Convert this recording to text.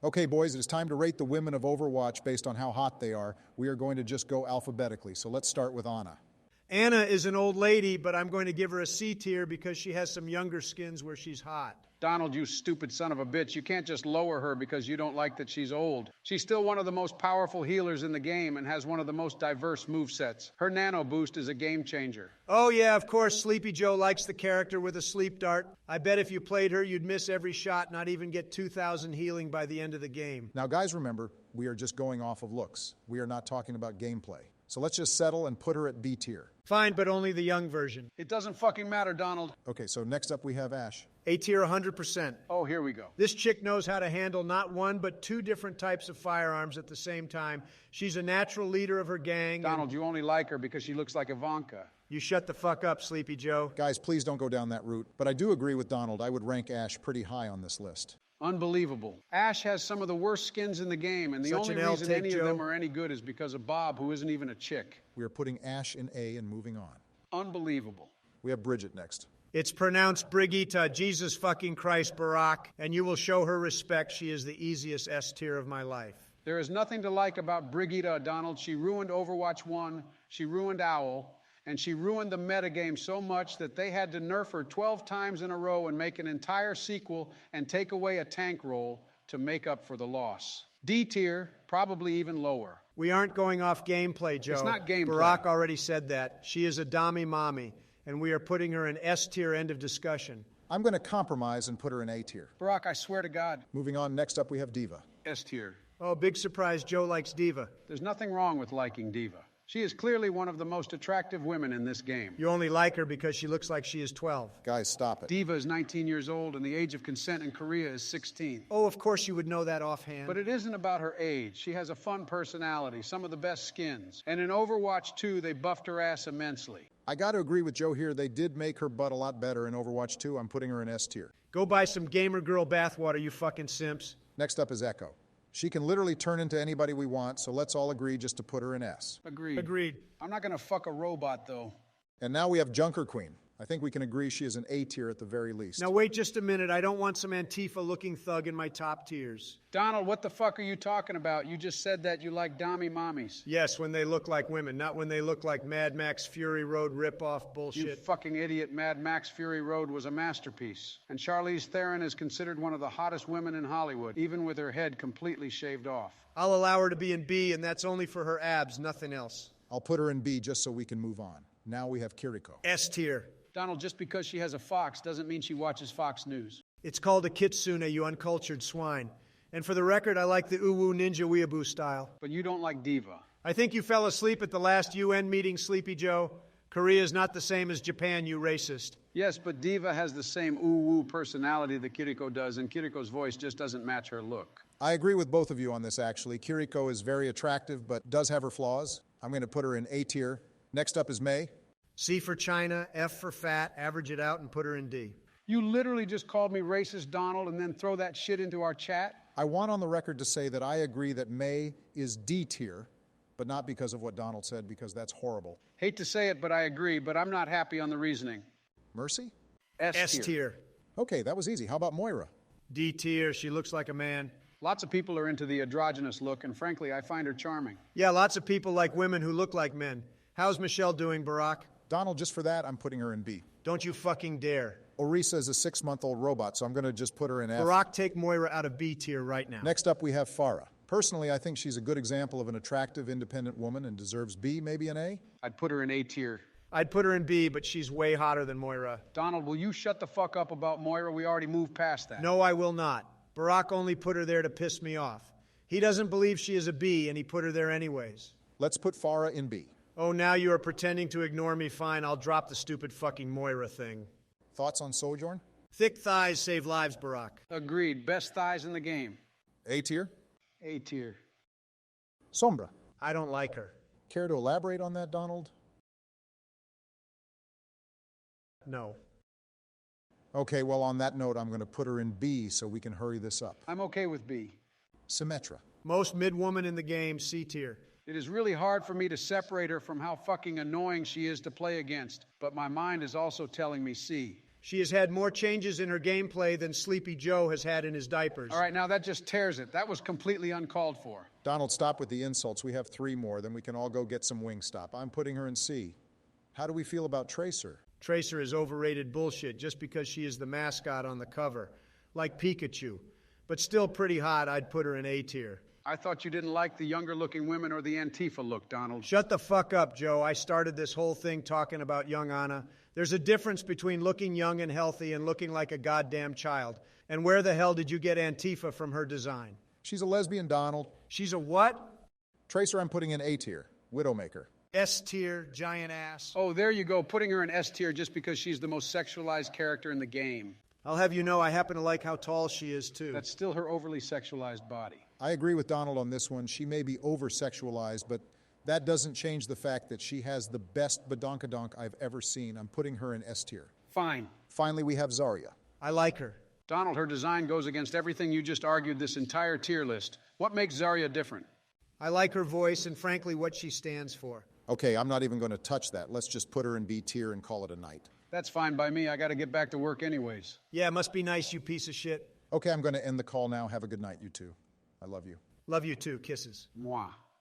Okay, boys, it is time to rate the women of Overwatch based on how hot they are. We are going to just go alphabetically, so let's start with Ana. Anna is an old lady, but I'm going to give her a C tier because she has some younger skins where she's hot. Donald, you stupid son of a bitch. You can't just lower her because you don't like that she's old. She's still one of the most powerful healers in the game and has one of the most diverse movesets. Her nano boost is a game changer. Oh, yeah, of course, Sleepy Joe likes the character with a sleep dart. I bet if you played her, you'd miss every shot, not even get 2,000 healing by the end of the game. Now, guys, remember, we are just going off of looks. We are not talking about gameplay. So let's just settle and put her at B tier. Fine, but only the young version. It doesn't fucking matter, Donald. Okay, so next up we have Ash. A tier 100%. Oh, here we go. This chick knows how to handle not one, but two different types of firearms at the same time. She's a natural leader of her gang. Donald, you only like her because she looks like Ivanka. You shut the fuck up, Sleepy Joe. Guys, please don't go down that route. But I do agree with Donald. I would rank Ash pretty high on this list. Unbelievable. Ash has some of the worst skins in the game, and the only reason any of them are any good is because of Bob, who isn't even a chick. We are putting Ash in A and moving on. Unbelievable. We have Bridget next. It's pronounced Brigitte, Jesus fucking Christ, Barack, and you will show her respect. She is the easiest S tier of my life. There is nothing to like about Brigitte, Donald. She ruined Overwatch 1, she ruined Owl, and she ruined the metagame so much that they had to nerf her 12 times in a row and make an entire sequel and take away a tank role to make up for the loss. D tier, probably even lower. We aren't going off gameplay, Joe. It's not gameplay. Barack already said that. She is a Dami Mommy, and we are putting her in S tier, end of discussion. I'm going to compromise and put her in A tier. Barack, I swear to God. Moving on, next up we have Diva. S tier. Oh, big surprise, Joe likes Diva. There's nothing wrong with liking Diva. She is clearly one of the most attractive women in this game. You only like her because she looks like she is 12. Guys, stop it. Diva is 19 years old, and the age of consent in Korea is 16. Oh, of course you would know that offhand. But it isn't about her age. She has a fun personality, some of the best skins. And in Overwatch 2, they buffed her ass immensely. I got to agree with Joe here. They did make her butt a lot better in Overwatch 2. I'm putting her in S tier. Go buy some gamer girl bathwater, you fucking simps. Next up is Echo. She can literally turn into anybody we want, so let's all agree just to put her in S. Agreed. I'm not going to fuck a robot, though. And now we have Junker Queen. I think we can agree she is an A tier at the very least. Now wait just a minute. I don't want some Antifa-looking thug in my top tiers. Donald, what the fuck are you talking about? You just said that you like Dami Mommies. Yes, when they look like women, not when they look like Mad Max Fury Road ripoff bullshit. You fucking idiot. Mad Max Fury Road was a masterpiece. And Charlize Theron is considered one of the hottest women in Hollywood, even with her head completely shaved off. I'll allow her to be in B, and that's only for her abs, nothing else. I'll put her in B just so we can move on. Now we have Kiriko. S tier. Donald, just because she has a Fox doesn't mean she watches Fox News. It's called a kitsune, you uncultured swine. And for the record, I like the uwu ninja weeaboo style. But you don't like Diva. I think you fell asleep at the last UN meeting, Sleepy Joe. Korea is not the same as Japan, you racist. Yes, but Diva has the same uwu personality that Kiriko does, and Kiriko's voice just doesn't match her look. I agree with both of you on this, actually. Kiriko is very attractive, but does have her flaws. I'm going to put her in A tier. Next up is Mei. C for China, F for fat, average it out and put her in D. You literally just called me racist, Donald, and then throw that shit into our chat? I want on the record to say that I agree that Mei is D tier, but not because of what Donald said, because that's horrible. Hate to say it, but I agree, but I'm not happy on the reasoning. Mercy? S tier. Okay, that was easy. How about Moira? D tier, she looks like a man. Lots of people are into the androgynous look, and frankly, I find her charming. Yeah, lots of people like women who look like men. How's Michelle doing, Barack? Donald, just for that, I'm putting her in B. Don't you fucking dare. Orisa is a 6-month-old robot, so I'm going to just put her in F. Barack, take Moira out of B tier right now. Next up, we have Farah. Personally, I think she's a good example of an attractive, independent woman and deserves B, maybe an A. I'd put her in A tier. I'd put her in B, but she's way hotter than Moira. Donald, will you shut the fuck up about Moira? We already moved past that. No, I will not. Barack only put her there to piss me off. He doesn't believe she is a B, and he put her there anyways. Let's put Farah in B. Oh, now you are pretending to ignore me. Fine, I'll drop the stupid fucking Moira thing. Thoughts on Sojourn? Thick thighs save lives, Barack. Agreed. Best thighs in the game. A tier? A tier. Sombra. I don't like her. Care to elaborate on that, Donald? No. Okay, well, on that note, I'm going to put her in B so we can hurry this up. I'm okay with B. Symmetra. Most mid-woman in the game, C tier. It is really hard for me to separate her from how fucking annoying she is to play against, but my mind is also telling me C. She has had more changes in her gameplay than Sleepy Joe has had in his diapers. All right, now that just tears it. That was completely uncalled for. Donald, stop with the insults. We have 3 more, then we can all go get some Wingstop. I'm putting her in C. How do we feel about Tracer? Tracer is overrated bullshit just because she is the mascot on the cover, like Pikachu. But still pretty hot, I'd put her in A tier. I thought you didn't like the younger-looking women or the Antifa look, Donald. Shut the fuck up, Joe. I started this whole thing talking about young Anna. There's a difference between looking young and healthy and looking like a goddamn child. And where the hell did you get Antifa from her design? She's a lesbian, Donald. She's a what? Tracer, I'm putting in A tier. Widowmaker. S tier, giant ass. Oh, there you go, putting her in S tier just because she's the most sexualized character in the game. I'll have you know I happen to like how tall she is, too. That's still her overly sexualized body. I agree with Donald on this one. She may be over-sexualized, but that doesn't change the fact that she has the best badonkadonk I've ever seen. I'm putting her in S tier. Fine. Finally, we have Zarya. I like her. Donald, her design goes against everything you just argued this entire tier list. What makes Zarya different? I like her voice and, frankly, what she stands for. Okay, I'm not even going to touch that. Let's just put her in B tier and call it a night. That's fine by me. I got to get back to work anyways. Yeah, must be nice, you piece of shit. Okay, I'm going to end the call now. Have a good night, you two. I love you. Love you too. Kisses. Mwah.